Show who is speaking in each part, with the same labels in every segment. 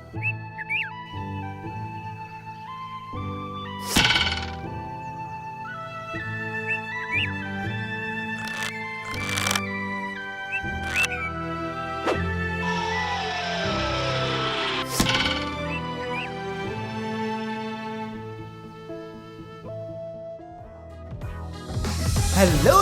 Speaker 1: Hello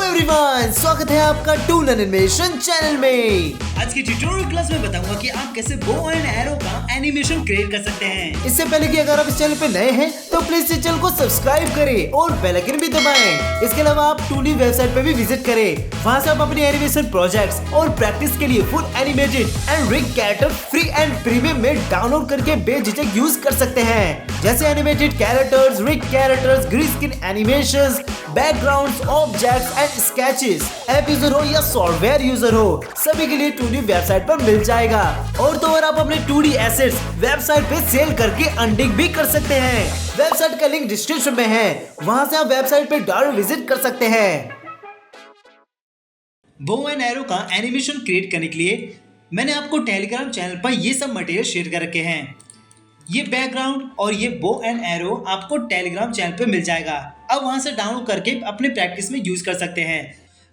Speaker 1: everyone, स्वागत है आपका टूल एनिमेशन चैनल में।
Speaker 2: आज की ट्यूटोरियल क्लास में बताऊंगा कि आप कैसे बो एंड एरो का एनिमेशन क्रिएट कर सकते हैं।
Speaker 1: इससे पहले कि अगर आप इस चैनल पे नए हैं तो प्लीज इस चैनल को सब्सक्राइब करें और बेल आइकन भी दबाएं। इसके अलावा आप टूली वेबसाइट पे भी विजिट करें, वहां से आप अपने एनिमेशन प्रोजेक्ट्स और प्रैक्टिस के लिए full animated and rig character free and premium में डाउनलोड करके बेझिझक यूज कर सकते हैं, जैसे animated characters, rig characters, green screen animations, backgrounds, objects and sketches. App user हो या सॉफ्टवेयर यूजर हो, सभी के लिए 2D वेबसाइट पर मिल जाएगा। और तो और आप अपने 2D एसेट्स वेबसाइट पे सेल करके अर्निंग भी कर सकते हैं। वेबसाइट का लिंक डिस्क्रिप्शन में है, वहां से आप वेबसाइट पे डायरेक्ट विजिट कर सकते हैं।
Speaker 2: बो एंड एरो का एनिमेशन क्रिएट करने के लिए मैंने आपको टेलीग्राम चैनल पर ये सब मटेरियल शेयर कर रखे हैं। ये बैकग्राउंड और ये बो एंड एरो आपको टेलीग्राम चैनल पे मिल जाएगा। अब वहां से डाउनलोड करके अपने प्रैक्टिस में यूज कर सकते हैं।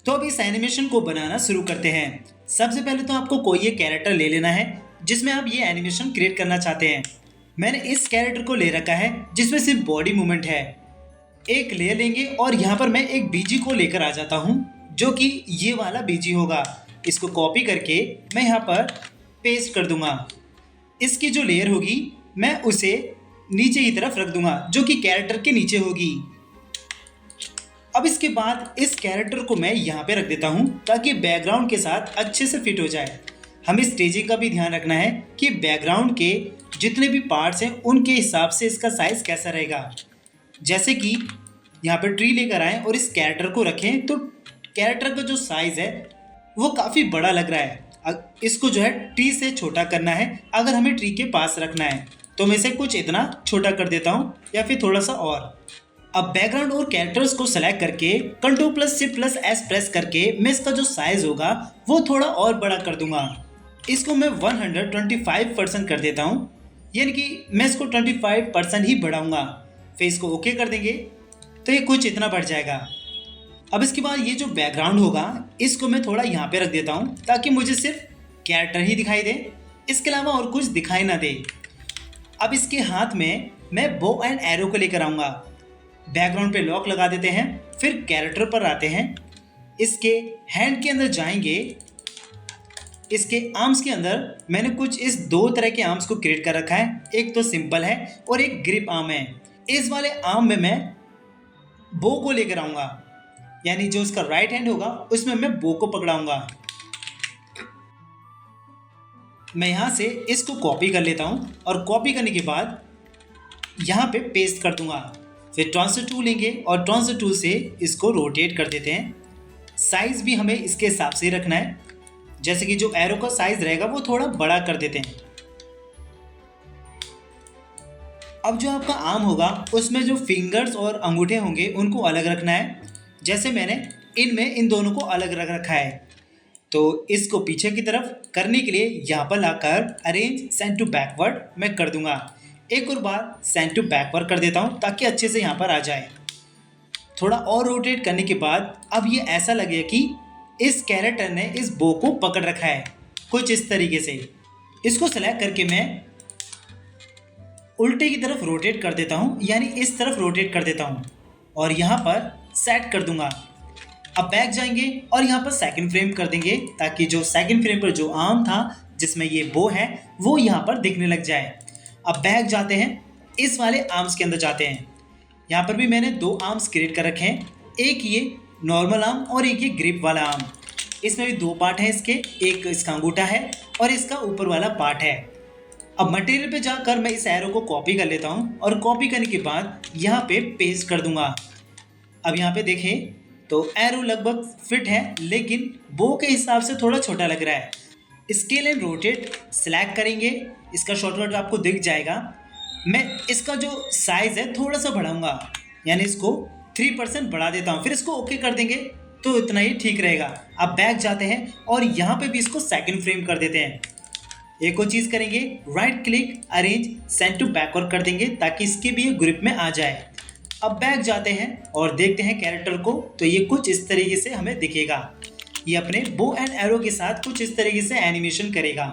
Speaker 2: तो अब इस एनिमेशन को बनाना शुरू करते हैं। सबसे पहले तो आपको कोई एक कैरेक्टर ले लेना है जिसमें आप ये एनिमेशन क्रिएट करना चाहते हैं। मैंने इस कैरेक्टर को ले रखा है जिसमें सिर्फ बॉडी मूवमेंट है। एक लेयर लेंगे और यहाँ पर मैं एक बीजी को लेकर आ जाता हूँ, जो कि ये वाला बीजी होगा। इसको कॉपी करके मैं यहाँ पर पेस्ट कर दूंगा। इसकी जो लेयर होगी मैं उसे नीचे की तरफ रख दूंगा, जो कि कैरेक्टर के नीचे होगी। अब इसके बाद इस कैरेक्टर को मैं यहाँ पे रख देता हूँ ताकि बैकग्राउंड के साथ अच्छे से फिट हो जाए। हमें स्टेजिंग का भी ध्यान रखना है कि बैकग्राउंड के जितने भी पार्ट्स हैं उनके हिसाब से इसका साइज कैसा रहेगा। जैसे कि यहाँ पर ट्री लेकर आए और इस कैरेक्टर को रखें तो कैरेक्टर का जो साइज है वो काफ़ी बड़ा लग रहा है। इसको जो है ट्री से छोटा करना है। अगर हमें ट्री के पास रखना है तो मैं इसे कुछ इतना छोटा कर देता हूँ या फिर थोड़ा सा और। अब बैकग्राउंड और कैरेक्टर्स को सेलेक्ट करके Ctrl+Shift+S प्रेस करके मैं इसका जो साइज होगा वो थोड़ा और बड़ा कर दूंगा। इसको मैं 125% कर देता हूँ, यानी कि मैं इसको 25% ही बढ़ाऊंगा। फिर इसको ओके कर देंगे तो ये कुछ इतना बढ़ जाएगा। अब इसके बाद ये जो बैकग्राउंड होगा इसको मैं थोड़ा यहाँ पे रख देता हूँ ताकि मुझे सिर्फ कैरेक्टर ही दिखाई दे, इसके अलावा और कुछ दिखाई ना दे। अब इसके हाथ में मैं बो एंड एरो को लेकर आऊँगा। बैकग्राउंड पे लॉक लगा देते हैं, फिर कैरेक्टर पर आते हैं। इसके हैंड के अंदर जाएंगे। इसके आर्म्स के अंदर मैंने कुछ इस दो तरह के आर्म्स को क्रिएट कर रखा है। एक तो सिंपल है और एक ग्रिप आर्म है। इस वाले आर्म में मैं बो को लेकर आऊँगा, यानी जो इसका राइट हैंड होगा उसमें मैं बो को पकड़ाऊँगा। मैं यहाँ से इसको कॉपी कर लेता हूँ और कॉपी करने के बाद यहाँ पे पेस्ट कर दूंगा। फिर ट्रांसफर टूल लेंगे और ट्रांसफर टूल से इसको रोटेट कर देते हैं। साइज भी हमें इसके हिसाब से रखना है, जैसे कि जो एरो का साइज रहेगा वो थोड़ा बड़ा कर देते हैं। अब जो आपका आर्म होगा उसमें जो फिंगर्स और अंगूठे होंगे उनको अलग रखना है, जैसे मैंने इनमें इन दोनों को अलग रख रखा है। तो इसको पीछे की तरफ करने के लिए यहाँ पर लाकर अरेंज सेंड टू बैकवर्ड मैं कर दूंगा। एक और बार सेंड टू बैकवर्ड कर देता हूँ ताकि अच्छे से यहाँ पर आ जाए। थोड़ा और रोटेट करने के बाद अब ये ऐसा लगेगा कि इस कैरेक्टर ने इस बो को पकड़ रखा है, कुछ इस तरीके से। इसको सेलेक्ट करके मैं उल्टे की तरफ रोटेट कर देता हूँ, यानी इस तरफ रोटेट कर देता हूँ और यहाँ पर सेट कर दूंगा। अब बैक जाएंगे और यहाँ पर सेकंड फ्रेम कर देंगे ताकि जो सेकंड फ्रेम पर जो आर्म था जिसमें ये बो है वो यहाँ पर दिखने लग जाए। अब बैक जाते हैं, इस वाले आर्म्स के अंदर जाते हैं। यहाँ पर भी मैंने दो आर्म्स क्रिएट कर रखे हैं, एक ये नॉर्मल आर्म और एक ये ग्रिप वाला आर्म। इसमें भी दो पार्ट हैं इसके, एक इसका अंगूठा है और इसका ऊपर वाला पार्ट है। अब मटेरियल पे जाकर मैं इस एरो को कॉपी कर लेता हूँ और कॉपी करने के बाद यहाँ पे पेस्ट कर दूंगा। अब यहाँ पे देखें तो एरो लगभग फिट है, लेकिन बो के हिसाब से थोड़ा छोटा लग रहा है। स्केल एंड रोटेट सिलेक्ट करेंगे, इसका शॉर्टकट आपको दिख जाएगा। मैं इसका जो साइज़ है थोड़ा सा बढ़ाऊंगा, यानी इसको 3% बढ़ा देता हूँ। फिर इसको ओके कर देंगे तो इतना ही ठीक रहेगा। अब बैक जाते हैं और यहाँ पे भी इसको सेकंड फ्रेम कर देते हैं, एक और चीज़ करेंगे, right click arrange send to backward कर देंगे ताकि इसके भी ये ग्रुप में आ जाए। अब बैक जाते हैं और देखते हैं कैरेक्टर को, तो ये कुछ इस तरीके से हमें दिखेगा। ये अपने बो एंड एरो के साथ कुछ इस तरीके से एनिमेशन करेगा।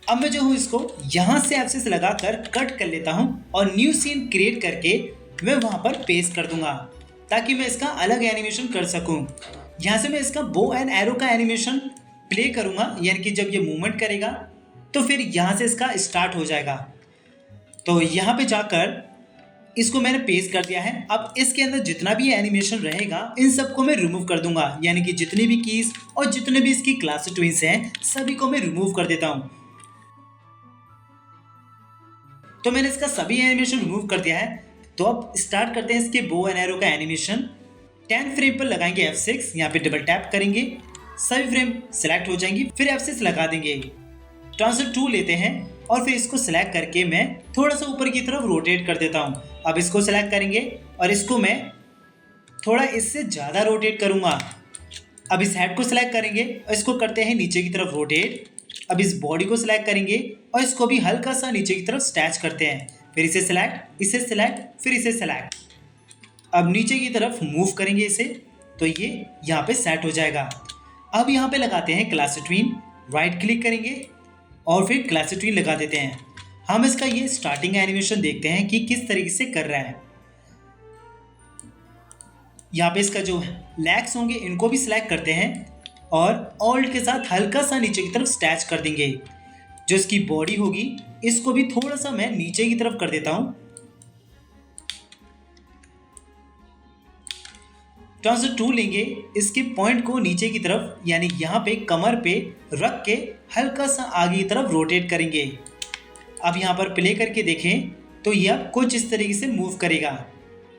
Speaker 2: अब मैं जो हूँ इसको यहाँ से एक्सेस लगाकर कट कर लेता हूँ और न्यू सीन क्रिएट करके मैं वहाँ पर पेस्ट कर दूंगा ताकि मैं इसका अलग एनिमेशन कर सकूँ। यहाँ से मैं इसका बो एंड एरो का एनिमेशन प्ले करूँगा, यानी कि जब ये मूवमेंट करेगा तो फिर यहाँ से इसका स्टार्ट हो जाएगा। तो यहाँ पे जाकर इसको मैंने पेस्ट कर दिया है। अब इसके अंदर जितना भी एनिमेशन रहेगा इन सबको मैं रिमूव कर दूंगा, यानी कि जितनी भी कीज और जितने भी इसकी क्लास ट्विंस हैं सभी को मैं रिमूव कर देता हूँ। तो मैंने इसका सभी एनिमेशन रिमूव कर दिया है। तो अब स्टार्ट करते हैं इसके बो एंड एरो का एनिमेशन। 10 फ्रेम पर लगाएंगे F6, यहाँ पे डबल टैप करेंगे, सभी फ्रेम सेलेक्ट हो जाएंगी, फिर F6 लगा देंगे। ट्रांसफर 2 लेते हैं और फिर इसको सेलेक्ट करके मैं थोड़ा सा ऊपर की तरफ रोटेट कर देता हूँ। अब इसको सेलेक्ट करेंगे और इसको मैं थोड़ा इससे ज़्यादा रोटेट करूँगा। अब इस हेड को सेलेक्ट करेंगे और इसको करते हैं नीचे की तरफ रोटेट। अब इस बॉडी को सिलेक्ट करेंगे और इसको भी हल्का सा नीचे की तरफ स्टैच करते हैं, फिर इसे सिलेक्ट, फिर इसे सिलेक्ट। अब नीचे की तरफ मूव करेंगे इसे, तो ये यहाँ पे सेट हो जाएगा। अब यहाँ पे लगाते हैं क्लास ट्विन, राइट क्लिक करेंगे और फिर क्लास ट्विन लगा देते हैं। हम इसका ये स्टार्टिंग एनिमेशन देखते हैं कि किस तरीके से कर रहा है। यहाँ पे इसका जो लेग्स होंगे इनको भी सिलेक्ट करते हैं और ऑल्ट के साथ हल्का सा नीचे की तरफ स्टैच कर देंगे। जो इसकी बॉडी होगी इसको भी थोड़ा सा मैं नीचे की तरफ कर देता हूं। ट्रांसफर 2 लेंगे, इसके पॉइंट को नीचे की तरफ यानी यहाँ पे कमर पे रख के हल्का सा आगे की तरफ रोटेट करेंगे। अब यहाँ पर प्ले करके देखें तो यह कुछ इस तरीके से मूव करेगा।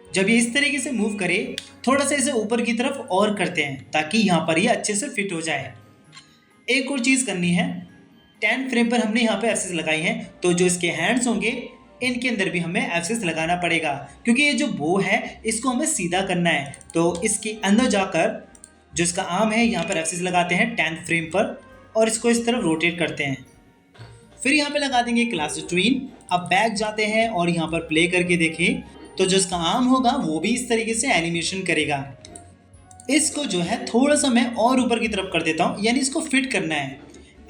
Speaker 2: जब ये इस तरीके से मूव करे थोड़ा सा इसे ऊपर की तरफ और करते हैं ताकि यहाँ पर ये अच्छे से फिट हो जाए। एक और चीज़ करनी है, 10 फ्रेम पर हमने यहाँ पे एक्सेस लगाई है, तो जो इसके हैंड्स होंगे इनके अंदर भी हमें एक्सेस लगाना पड़ेगा क्योंकि ये जो बो है इसको हमें सीधा करना है। तो इसके अंदर जाकर जो इसका आर्म है यहाँ पर एक्सेस लगाते हैं 10 फ्रेम पर और इसको इस तरफ रोटेट करते हैं। फिर यहाँ पे लगा देंगे क्लास ट्विन। अब बैक जाते हैं और यहाँ पर प्ले करके देखें तो जो इसका आर्म होगा वो भी इस तरीके से एनिमेशन करेगा। इसको जो है थोड़ा सा मैं और ऊपर की तरफ कर देता हूँ, यानी इसको फिट करना है,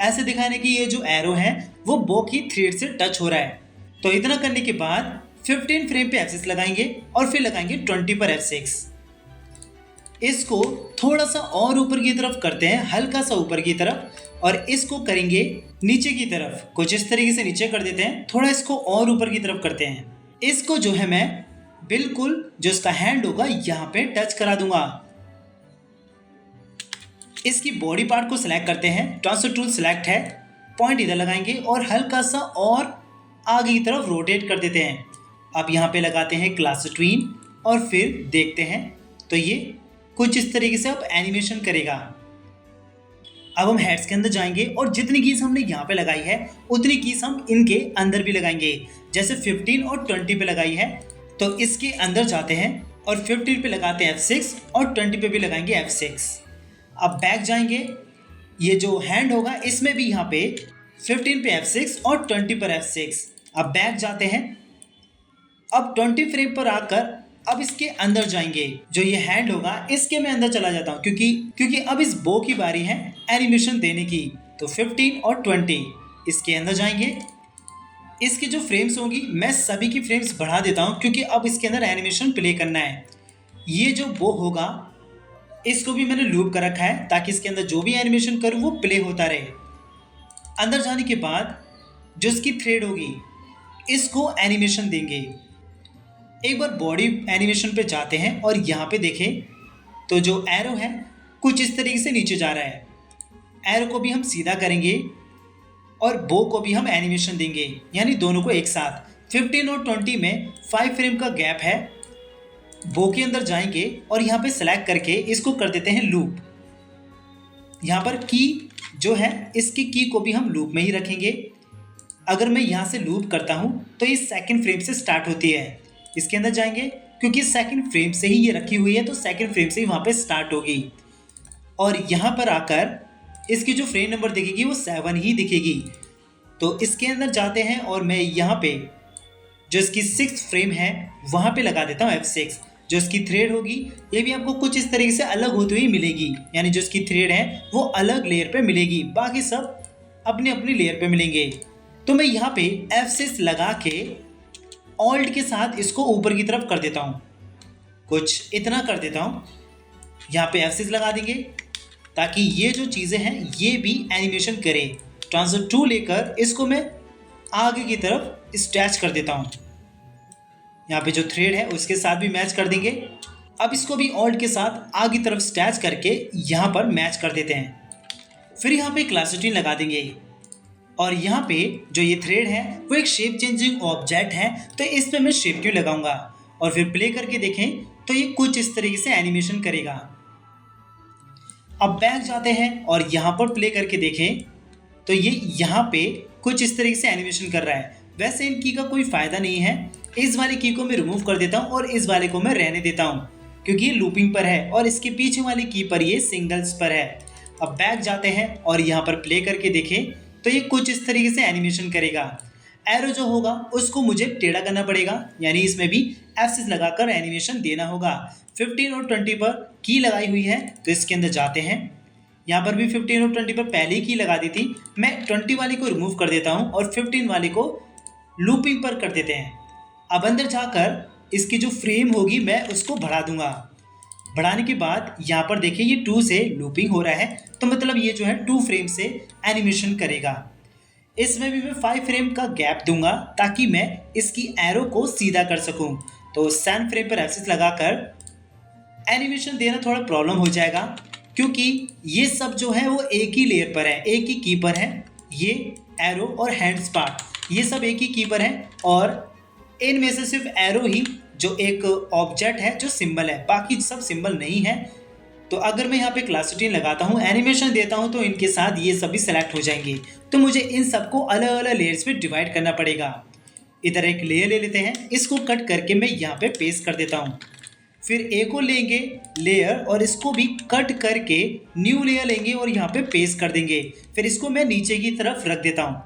Speaker 2: ऐसे दिखाने की ये जो एरो है वो बो की थ्रेड से टच हो रहा है। तो इतना करने के बाद 15 फ्रेम पे एक्सेस लगाएंगे और फिर लगाएंगे 20 पर F6। इसको थोड़ा सा और ऊपर की तरफ करते हैं, हल्का सा ऊपर की तरफ, और इसको करेंगे नीचे की तरफ, कुछ इस तरीके से नीचे कर देते हैं, थोड़ा इसको और ऊपर की तरफ करते हैं। इसको जो है मैं बिल्कुल जो इसका हैंड होगा यहाँ पे टच करा दूंगा। इसकी बॉडी पार्ट को सिलेक्ट करते हैं, ट्रांसफर टूल सिलेक्ट है, पॉइंट इधर लगाएंगे और हल्का सा और आगे की तरफ रोटेट कर देते हैं। अब यहाँ पे लगाते हैं क्लास ट्विन और फिर देखते हैं तो ये कुछ इस तरीके से अब एनिमेशन करेगा। अब हम हेड्स के अंदर जाएंगे और जितनी कीज हमने यहाँ पे लगाई है उतनी कीज हम इनके अंदर भी लगाएंगे। जैसे 15 और 20 पे लगाई है तो इसके अंदर जाते हैं और 15 पे लगाते हैं F6 और 20 पे भी लगाएंगे F6। अब बैक जाएंगे, ये जो हैंड होगा इसमें भी यहाँ पे 15 पे F6 और 20 पर F6। अब बैक जाते हैं, अब 20 फ्रेम पर आकर अब इसके अंदर जाएंगे, जो ये हैंड होगा इसके मैं अंदर चला जाता हूँ क्योंकि अब इस बो की बारी है एनिमेशन देने की। तो 15 और 20 इसके अंदर जाएंगे। इसकी जो फ्रेम्स होंगी मैं सभी की फ्रेम्स बढ़ा देता हूँ क्योंकि अब इसके अंदर एनिमेशन प्ले करना है। ये जो बो होगा इसको भी मैंने लूप कर रखा है ताकि इसके अंदर जो भी एनिमेशन करूँ वो प्ले होता रहे। अंदर जाने के बाद जो इसकी थ्रेड होगी इसको एनिमेशन देंगे। एक बार बॉडी एनिमेशन पे जाते हैं और यहाँ पे देखें तो जो एरो है कुछ इस तरीके से नीचे जा रहा है। एरो को भी हम सीधा करेंगे और बो को भी हम एनिमेशन देंगे, यानी दोनों को एक साथ। 15 और 20 में 5 फ्रेम का गैप है। बो के अंदर जाएंगे और यहाँ पे सेलेक्ट करके इसको कर देते हैं लूप। यहाँ पर की जो है इसकी की को भी हम लूप में ही रखेंगे। अगर मैं यहाँ से लूप करता हूँ तो ये सेकंड फ्रेम से स्टार्ट होती है। इसके अंदर जाएंगे क्योंकि सेकंड फ्रेम से ही ये रखी हुई है तो सेकंड फ्रेम से ही वहाँ पे स्टार्ट होगी। और यहाँ पर आकर इसकी जो फ्रेम नंबर दिखेगी वो 7 ही दिखेगी। तो इसके अंदर जाते हैं और मैं यहाँ पे जो इसकी 6th फ्रेम है वहाँ पे लगा देता हूँ F6। जो इसकी थ्रेड होगी ये भी आपको कुछ इस तरीके से अलग होती हुई मिलेगी, यानी जो इसकी थ्रेड है वो अलग लेयर पे मिलेगी, बाकी सब अपनी अपनी लेयर पे मिलेंगे। तो मैं यहाँ पे F6 लगा के ऑल्ट के साथ इसको ऊपर की तरफ कर देता हूँ, कुछ इतना कर देता हूँ। यहाँ पे F6 लगा देंगे ताकि ये जो चीज़ें हैं ये भी एनिमेशन करे। ट्रांसफर 2 लेकर इसको मैं आगे की तरफ स्ट्रेच कर देता हूँ। यहाँ पे जो थ्रेड है उसके साथ भी मैच कर देंगे। अब इसको भी ऑल्ट के साथ आगे की तरफ स्ट्रेच करके यहाँ पर मैच कर देते हैं। फिर यहाँ पे क्लास रूटीन लगा देंगे और यहाँ पे जो ये थ्रेड है वो एक शेप चेंजिंग ऑब्जेक्ट है, तो इस पे मैं शेप ट्यून लगाऊंगा और फिर प्ले करके देखें तो ये कुछ इस तरीके से एनिमेशन करेगा। अब बैक जाते हैं और यहाँ पर प्ले करके देखें तो ये यहाँ पे कुछ इस तरीके से एनिमेशन कर रहा है। वैसे इन की का कोई फ़ायदा नहीं है, इस वाले की को मैं रिमूव कर देता हूँ और इस वाले को मैं रहने देता हूँ क्योंकि ये लूपिंग पर है और इसके पीछे वाली की पर ये सिंगल्स पर है। अब बैक जाते हैं और यहाँ पर प्ले करके देखें तो ये कुछ इस तरीके से एनिमेशन करेगा। एरो जो होगा उसको मुझे टेढ़ा करना पड़ेगा, यानी इसमें भी F6 लगाकर एनिमेशन देना होगा। 15 और 20 पर की लगाई हुई है तो इसके अंदर जाते हैं। यहाँ पर भी 15 और 20 पर पहले ही की लगा दी थी, मैं 20 वाली को रिमूव कर देता हूँ और 15 वाली को लूपिंग पर कर देते हैं। अब अंदर जाकर इसकी जो फ्रेम होगी मैं उसको बढ़ा दूंगा। बढ़ाने के बाद यहाँ पर देखिए ये 2 से लूपिंग हो रहा है, तो मतलब ये जो है 2 फ्रेम से एनिमेशन करेगा। इसमें भी मैं 5 फ्रेम का गैप दूंगा ताकि मैं इसकी एरो को सीधा कर सकूं। तो 7 फ्रेम पर F6 लगाकर एनिमेशन देना थोड़ा प्रॉब्लम हो जाएगा क्योंकि ये सब जो है वो एक ही लेयर पर है, एक ही की पर है। ये एरो और हैंड्स पार्ट ये सब एक ही की पर है और इनमें से सिर्फ एरो ही जो एक ऑब्जेक्ट है जो सिंबल है, बाकी सब सिंबल नहीं है। तो अगर मैं यहाँ पे क्लास रूटीन लगाता हूँ, एनिमेशन देता हूँ तो इनके साथ ये सभी सेलेक्ट हो जाएंगे। तो मुझे इन सबको अलग अलग लेयर्स पे डिवाइड करना पड़ेगा। इधर एक लेयर ले लेते हैं, इसको कट करके मैं यहाँ पे पेस्ट कर देता हूँ। फिर एक और लेंगे लेयर और इसको भी कट करके न्यू लेयर लेंगे और यहाँ पे पेस्ट कर देंगे। फिर इसको मैं नीचे की तरफ रख देता हूँ।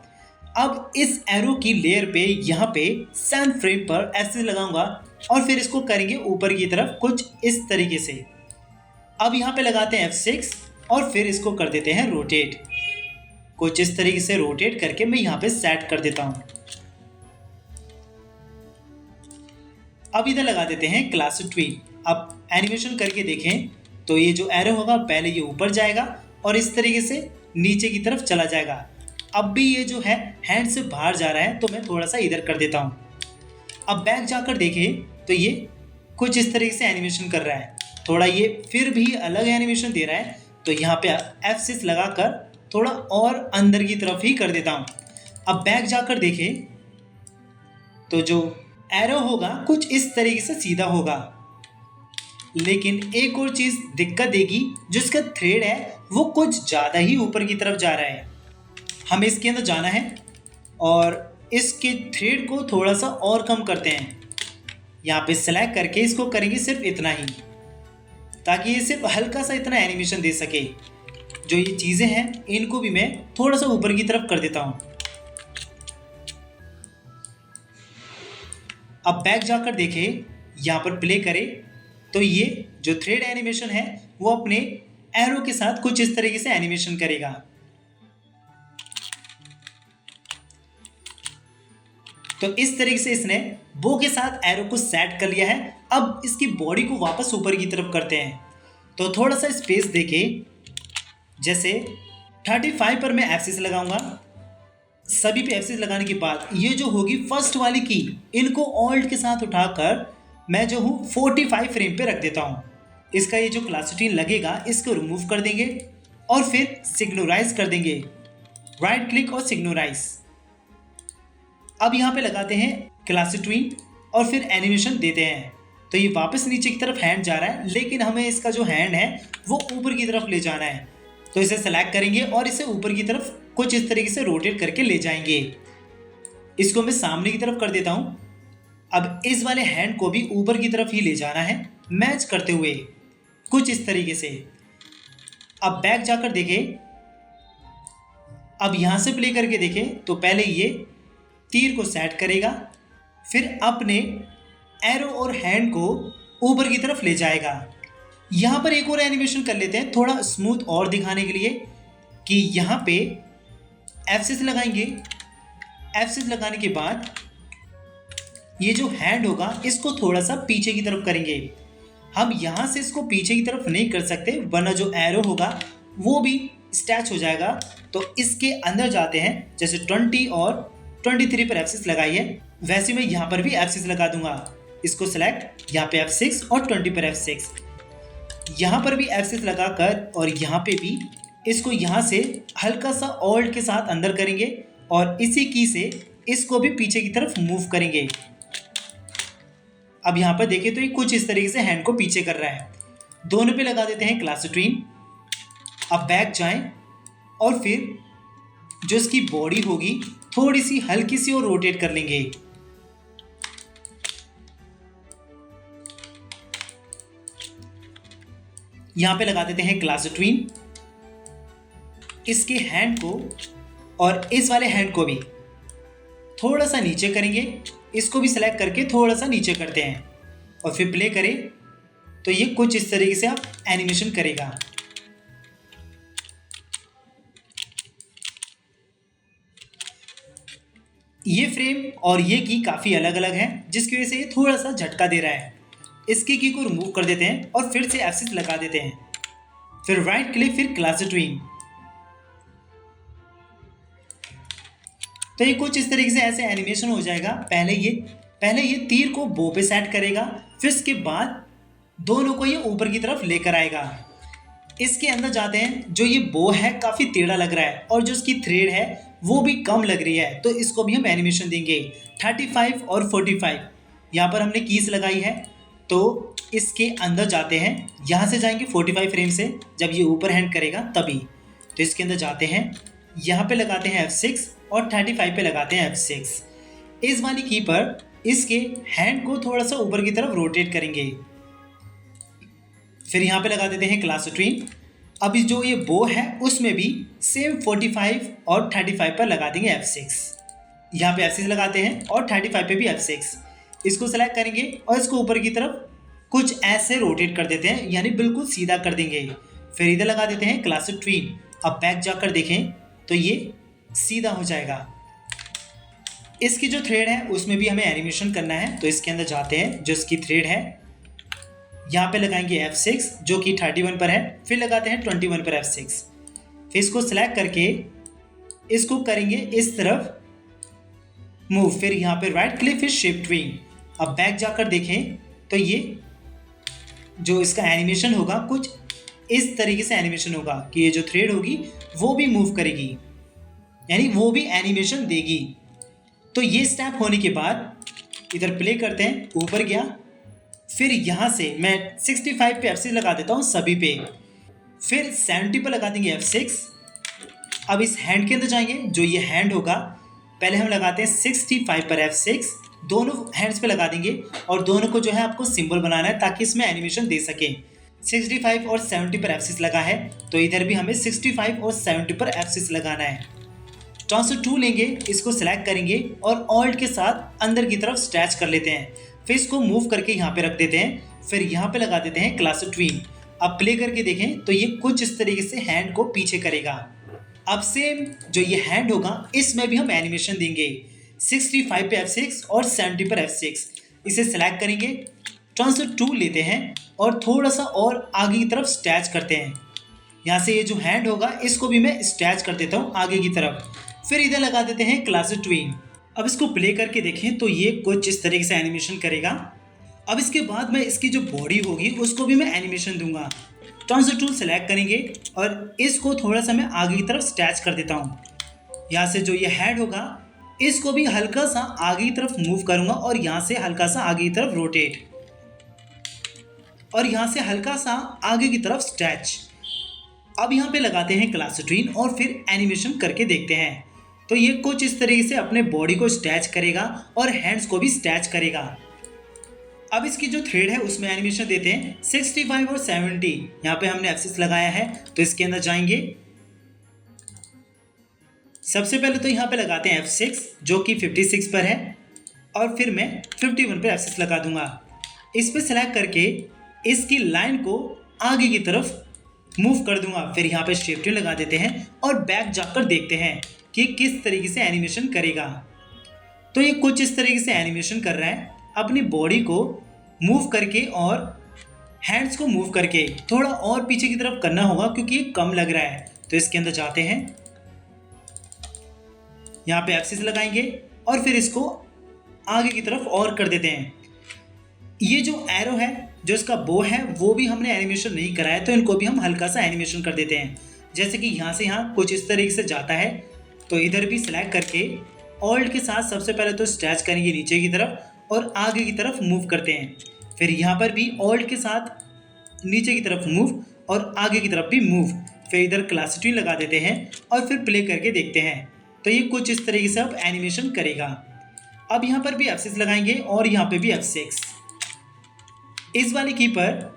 Speaker 2: अब इस एरो की लेयर पे यहाँ पे 7 फ्रेम पर ऐसे लगाऊंगा और फिर इसको करेंगे ऊपर की तरफ कुछ इस तरीके से। अब यहाँ पे लगाते हैं F6 और फिर इसको कर देते हैं रोटेट। कुछ इस तरीके से रोटेट करके मैं यहाँ पे सेट कर देता हूँ। अब इधर लगा देते हैं क्लास ट्विन। अब एनिमेशन करके देखें तो ये जो एरो होगा पहले ये ऊपर जाएगा और इस तरीके से नीचे की तरफ चला जाएगा। अब भी ये जो है हैंड से बाहर जा रहा है तो मैं थोड़ा सा इधर कर देता हूँ। अब बैक जाकर देखें तो ये कुछ इस तरीके से एनिमेशन कर रहा है, थोड़ा ये फिर भी अलग एनिमेशन दे रहा है। तो यहाँ पे F6 लगाकर थोड़ा और अंदर की तरफ ही कर देता हूँ। अब बैक जाकर देखें तो जो एरो होगा कुछ इस तरीके से सीधा होगा, लेकिन एक और चीज़ दिक्कत देगी, जो इसका थ्रेड है वो कुछ ज़्यादा ही ऊपर की तरफ जा रहा है। हमें इसके अंदर जाना है और इसके थ्रेड को थोड़ा सा और कम करते हैं। यहाँ पे सेलेक्ट करके इसको करेंगे सिर्फ इतना ही, ताकि ये सिर्फ हल्का सा इतना एनिमेशन दे सके। जो ये चीज़ें हैं इनको भी मैं थोड़ा सा ऊपर की तरफ कर देता हूँ। अब बैक जाकर देखें, यहाँ पर प्ले करें तो ये जो थ्रेड एनिमेशन है वो अपने एरो के साथ कुछ इस तरीके से एनिमेशन करेगा। तो इस तरीके से इसने बो के साथ एरो को सेट कर लिया है। अब इसकी बॉडी को वापस ऊपर की तरफ करते हैं। तो थोड़ा सा स्पेस देके जैसे 35 पर मैं F6 लगाऊंगा। सभी पे F6 लगाने के बाद ये जो होगी फर्स्ट वाली की, इनको ऑल्ट के साथ उठाकर मैं जो हूँ 45 फ्रेम पे रख देता हूँ। इसका ये जो क्लास रूटीन लगेगा इसको रिमूव कर देंगे और फिर सिग्नोराइज कर देंगे, राइट क्लिक और सिग्नोराइज। अब यहाँ पे लगाते हैं क्लास ट्विन और फिर एनिमेशन देते हैं। तो ये वापस नीचे की तरफ हैंड जा रहा है, लेकिन हमें इसका जो हैंड है वो ऊपर की तरफ ले जाना है। तो इसे सेलेक्ट करेंगे और इसे ऊपर की तरफ कुछ इस तरीके से रोटेट करके ले जाएंगे। इसको मैं सामने की तरफ कर देता हूँ। अब इस वाले हैंड को भी ऊपर की तरफ ही ले जाना है, मैच करते हुए कुछ इस तरीके से। अब बैक जाकर देखें अब यहाँ से प्ले करके देखें तो पहले ये तीर को सेट करेगा, फिर अपने एरो और हैंड को ऊपर की तरफ ले जाएगा। यहाँ पर एक और एनिमेशन कर लेते हैं थोड़ा स्मूथ और दिखाने के लिए, कि यहाँ पे F6 लगाएंगे। F6 लगाने के बाद ये जो हैंड होगा इसको थोड़ा सा पीछे की तरफ करेंगे। हम यहाँ से इसको पीछे की तरफ नहीं कर सकते वरना जो एरो होगा वो भी स्टैच हो जाएगा। तो इसके अंदर जाते हैं, जैसे 20 और 23 पर F6 लगाई है वैसे मैं यहाँ पर भी F6 लगा दूंगा। इसको सेलेक्ट, यहाँ पे F6 और 20 पर F6, यहाँ पर भी F6 लगाकर और यहाँ पे भी इसको यहाँ से हल्का सा ऑल्ट के साथ अंदर करेंगे और इसी की से इसको भी पीछे की तरफ मूव करेंगे। अब यहाँ पर देखें तो ये कुछ इस तरीके से हैंड को पीछे कर रहा है। दोनों पे लगा देते हैं क्लासट्रीन। अब बैक जाएं और फिर जो इसकी बॉडी होगी थोड़ी सी हल्की सी और रोटेट कर लेंगे। यहाँ पे लगा देते हैं क्लासट्रीन। इसके हैंड को और इस वाले हैंड को भी थोड़ा सा नीचे करेंगे, इसको भी सेलेक्ट करके थोड़ा सा नीचे करते हैं और फिर प्ले करें तो ये कुछ इस तरीके से आप एनिमेशन करेगा। ये फ्रेम और ये की काफ़ी अलग अलग है जिसकी वजह से ये थोड़ा सा झटका दे रहा है। इसकी की को रिमूव कर देते हैं और फिर से F6 लगा देते हैं, फिर राइट क्लिक, फिर क्लासट्रीन। तो ये कुछ इस तरीके से ऐसे एनिमेशन हो जाएगा। पहले ये तीर को बो पे सेट करेगा, फिर इसके बाद दोनों को ये ऊपर की तरफ लेकर आएगा। इसके अंदर जाते हैं, जो ये बो है काफ़ी टेढ़ा लग रहा है और जो इसकी थ्रेड है वो भी कम लग रही है, तो इसको भी हम एनिमेशन देंगे 35 और 45। यहाँ पर हमने कीज लगाई है तो इसके अंदर जाते हैं, यहाँ से जाएंगे 45 फ्रेम से, जब ये ऊपर हैंड करेगा तभी। तो इसके अंदर जाते हैं, यहाँ पे लगाते हैं F6 और 35 पे लगाते हैं F6। इस वाली की पर इसके हैंड को थोड़ा सा ऊपर की तरफ रोटेट करेंगे, फिर यहाँ पे लगा देते हैं क्लासट्रीन। अब इस जो ये बो है उसमें भी सेम 45 और 35 पर लगा देंगे F6। यहाँ पे F6 लगाते हैं और 35 पे भी F6। इसको सेलेक्ट करेंगे और इसको ऊपर की तरफ कुछ ऐसे रोटेट कर देते हैं, यानी बिल्कुल सीधा कर देंगे। फिर इधर लगा देते हैं क्लासट्रीन। अब बैक जाकर देखें तो ये सीधा हो जाएगा। इसकी जो थ्रेड है उसमें भी हमें एनिमेशन करना है, तो इसके अंदर जाते हैं, जो इसकी थ्रेड है यहाँ पे लगाएंगे F6 जो कि 31 पर है, फिर लगाते हैं 21 पर F6। फिर इसको सेलेक्ट करके इसको करेंगे इस तरफ मूव, फिर यहाँ पे राइट क्लिक, फिर शिफ्ट विंग। अब बैक जाकर देखें तो ये जो इसका एनिमेशन होगा कुछ इस तरीके से एनिमेशन होगा कि ये जो थ्रेड होगी वो भी मूव करेगी, यानी वो भी एनिमेशन देगी। तो ये स्टेप होने के बाद इधर प्ले करते हैं, ऊपर गया, फिर यहाँ से मैं 65 पे F6 लगा देता हूँ सभी पे, फिर 70 पर लगा देंगे F6। अब इस हैंड के अंदर जाएंगे, जो ये हैंड होगा पहले हम लगाते हैं 65 पर F6, दोनों हैंड्स पे लगा देंगे और दोनों को जो है आपको सिंबल बनाना है ताकि इसमें एनिमेशन दे सकें। 65 और 70 पर F6 लगा है तो इधर भी हमें 65 और 70 पर F6 लगाना है। ट्रांसफर टूल लेंगे, इसको सेलेक्ट करेंगे और ऑल्ट के साथ अंदर की तरफ स्ट्रेच कर लेते हैं, फिर इसको मूव करके यहाँ पे रख देते हैं, फिर यहाँ पे लगा देते हैं क्लासट्रीन। अब प्ले करके देखें तो ये कुछ इस तरीके से हैंड को पीछे करेगा। अब सेम जो ये हैंड होगा इसमें भी हम एनिमेशन देंगे 65 पे F6 और 70 पर F6। इसे सेलेक्ट करेंगे, ट्रांसफर टूल लेते हैं और थोड़ा सा और आगे की तरफ स्ट्रेच करते हैं। यहाँ से ये जो हैंड होगा इसको भी मैं स्ट्रेच कर देता हूँ आगे की तरफ, फिर इधर लगा देते हैं क्लासट्रीन। अब इसको प्ले करके देखें तो ये कुछ इस तरीके से एनिमेशन करेगा। अब इसके बाद मैं इसकी जो बॉडी होगी उसको भी मैं एनिमेशन दूंगा। ट्रांसफर टूल सेलेक्ट करेंगे और इसको थोड़ा सा मैं आगे की तरफ स्ट्रेच कर देता हूँ। यहाँ से जो ये हेड होगा इसको भी हल्का सा आगे की तरफ मूव करूँगा और यहाँ से हल्का सा आगे की तरफ रोटेट और यहाँ से हल्का सा आगे की तरफ स्ट्रेच। अब यहाँ पे लगाते हैं क्लासट्रीन और फिर एनिमेशन करके देखते हैं। तो ये कुछ इस तरीके से अपने बॉडी को स्ट्रेच करेगा और हैंड्स को भी स्ट्रेच करेगा। अब इसकी जो थ्रेड है उसमें एनिमेशन देते हैं 65 और 70। यहाँ पे हमने F6 लगाया है तो इसके अंदर जाएंगे, सबसे पहले तो यहाँ पे लगाते हैं F6 जो कि 56 पर है और फिर मैं 51 पर F6 लगा दूंगा। इस पर सेलेक्ट करके इसकी लाइन को आगे की तरफ मूव कर दूंगा। फिर यहाँ पे शिफ्ट लगा देते हैं और बैक जाकर देखते हैं कि किस तरीके से एनिमेशन करेगा। तो ये कुछ इस तरीके से एनिमेशन कर रहा है, अपनी बॉडी को मूव करके और हैंड्स को मूव करके। थोड़ा और पीछे की तरफ करना होगा क्योंकि ये कम लग रहा है। तो इसके अंदर जाते हैं, यहाँ पे F6 लगाएंगे और फिर इसको आगे की तरफ और कर देते हैं। ये जो एरो है, जो इसका बो है, वो भी हमने एनिमेशन नहीं कराया, तो इनको भी हम हल्का सा एनिमेशन कर देते हैं। जैसे कि यहाँ से यहाँ कुछ इस तरीके से जाता है, तो इधर भी सिलेक्ट करके ऑल्ट के साथ सबसे पहले तो स्ट्रेच करेंगे नीचे की तरफ और आगे की तरफ मूव करते हैं। फिर यहाँ पर भी ऑल्ट के साथ नीचे की तरफ मूव और आगे की तरफ भी मूव। फिर इधर क्लासिटी लगा देते हैं और फिर प्ले करके देखते हैं। तो ये कुछ इस तरीके से अब एनिमेशन करेगा। अब यहाँ पर भी F6 लगाएंगे और यहाँ पे भी F6। इस वाली की पर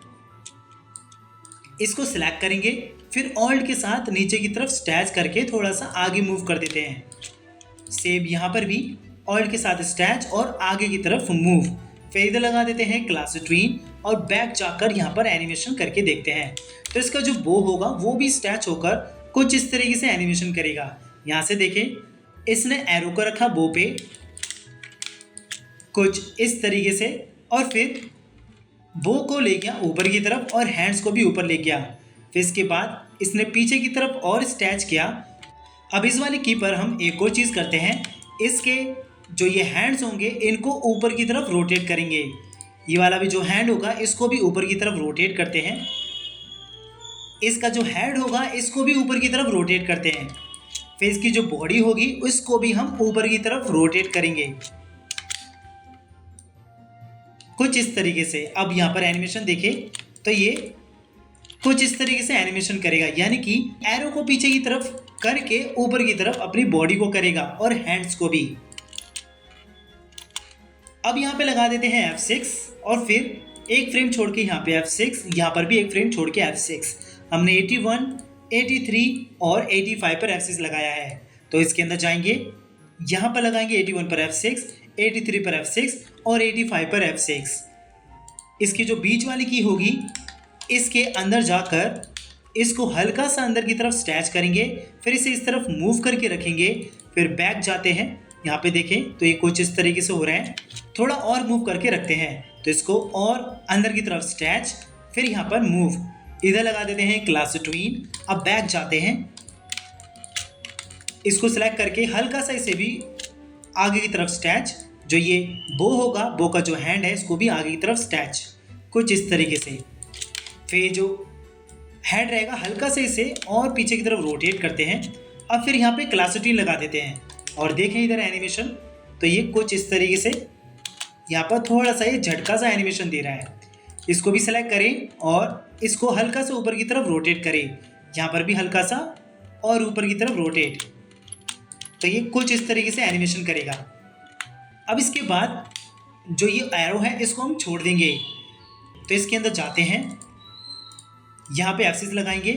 Speaker 2: इसको सिलेक्ट करेंगे, फिर ऑल्ट के साथ नीचे की तरफ स्ट्रेच करके थोड़ा सा आगे मूव कर देते हैं। सेम यहाँ पर भी ऑल्ट के साथ स्ट्रेच और आगे की तरफ मूव। फिर इधर लगा देते हैं क्लासिट्रीन और बैक जाकर यहाँ पर एनिमेशन करके देखते हैं। तो इसका जो बो होगा वो भी स्ट्रेच होकर कुछ इस तरीके से एनिमेशन करेगा। यहाँ से देखें, इसने एरो को रखा बो पे कुछ इस तरीके से और फिर बो को ले गया ऊपर की तरफ और हैंड्स को भी ऊपर ले गया। फिर इसके बाद इसने पीछे की तरफ और स्ट्रेच किया। अब इस वाली की पर हम एक और चीज़ करते हैं, इसके जो ये हैंड्स होंगे इनको ऊपर की तरफ रोटेट करेंगे। ये वाला भी जो हैंड होगा इसको भी ऊपर की तरफ रोटेट करते हैं। इसका जो हेड होगा इसको भी ऊपर की तरफ रोटेट करते हैं। फिर इसकी जो बॉडी होगी उसको भी हम ऊपर की तरफ रोटेट करेंगे कुछ इस तरीके से। अब यहाँ पर एनिमेशन देखें तो ये कुछ इस तरीके से एनिमेशन करेगा, यानी कि एरो को पीछे की तरफ करके ऊपर की तरफ अपनी बॉडी को करेगा और हैंड्स को भी। अब यहाँ पे लगा देते हैं F6 और फिर एक फ्रेम छोड़ के यहाँ पे F6, यहाँ पर भी एक फ्रेम छोड़ के F6। हमने 81, 83 और 85 पर F6 लगाया है। तो इसके अंदर जाएंगे, यहाँ पर लगाएंगे 81 पर F6, 83 पर F6 और 85 पर F6। इसकी जो बीच वाली की होगी इसके अंदर जाकर इसको हल्का सा अंदर की तरफ स्ट्रेच करेंगे, फिर इसे इस तरफ मूव करके रखेंगे। फिर बैक जाते हैं, यहाँ पे देखें तो ये कुछ इस तरीके से हो रहा है। थोड़ा और मूव करके रखते हैं तो इसको और अंदर की तरफ स्ट्रेच, फिर यहाँ पर मूव। इधर लगा देते हैं क्लासिट्रीन। अब बैक जाते हैं, इसको सिलेक्ट करके हल्का सा इसे भी आगे की तरफ स्ट्रेच। जो ये बो होगा, बो का जो हैंड है इसको भी आगे की तरफ स्ट्रेच कुछ इस तरीके से। फिर जो हेड रहेगा हल्का से इसे और पीछे की तरफ रोटेट करते हैं। अब फिर यहाँ पे क्लासिटी लगा देते हैं और देखें इधर एनिमेशन, तो ये कुछ इस तरीके से यहाँ पर थोड़ा सा ये झटका सा एनिमेशन दे रहा है। इसको भी सेलेक्ट करें और इसको हल्का सा ऊपर की तरफ रोटेट करें, यहाँ पर भी हल्का सा और ऊपर की तरफ रोटेट। तो ये कुछ इस तरीके से एनिमेशन करेगा। अब इसके बाद जो ये एरो है इसको हम छोड़ देंगे। तो इसके अंदर जाते हैं, यहाँ पे F6 लगाएंगे।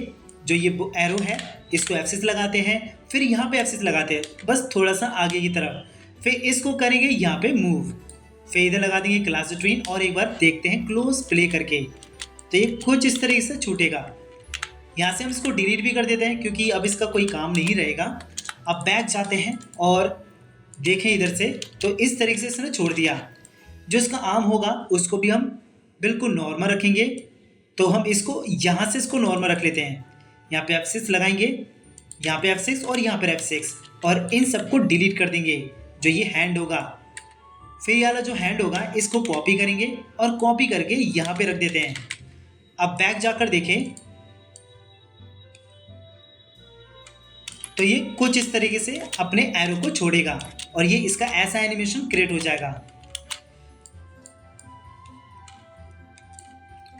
Speaker 2: जो ये एरो है इसको F6 लगाते हैं, फिर यहाँ पे F6 लगाते हैं बस थोड़ा सा आगे की तरफ। फिर इसको करेंगे यहाँ पे मूव, फिर इधर लगा देंगे क्लासिट्रीन और एक बार देखते हैं क्लोज प्ले करके। तो ये कुछ इस तरीके से छूटेगा। यहाँ से हम इसको डिलीट भी कर देते हैं क्योंकि अब इसका कोई काम नहीं रहेगा। अब बैक जाते हैं और देखें इधर से, तो इस तरीके से इसने छोड़ दिया। जो इसका आर्म होगा उसको भी हम बिल्कुल नॉर्मल रखेंगे। तो हम इसको यहाँ से इसको नॉर्मल रख लेते हैं। यहाँ पे F6 लगाएंगे, यहाँ पे F6 और यहाँ पे F6 और इन सबको डिलीट कर देंगे। जो ये हैंड होगा, फिर ये वाला जो हैंड होगा इसको कॉपी करेंगे और कॉपी करके यहाँ पे रख देते हैं। अब बैक जाकर देखें तो ये कुछ इस तरीके से अपने एरो को छोड़ेगा और ये इसका ऐसा एनिमेशन क्रिएट हो जाएगा।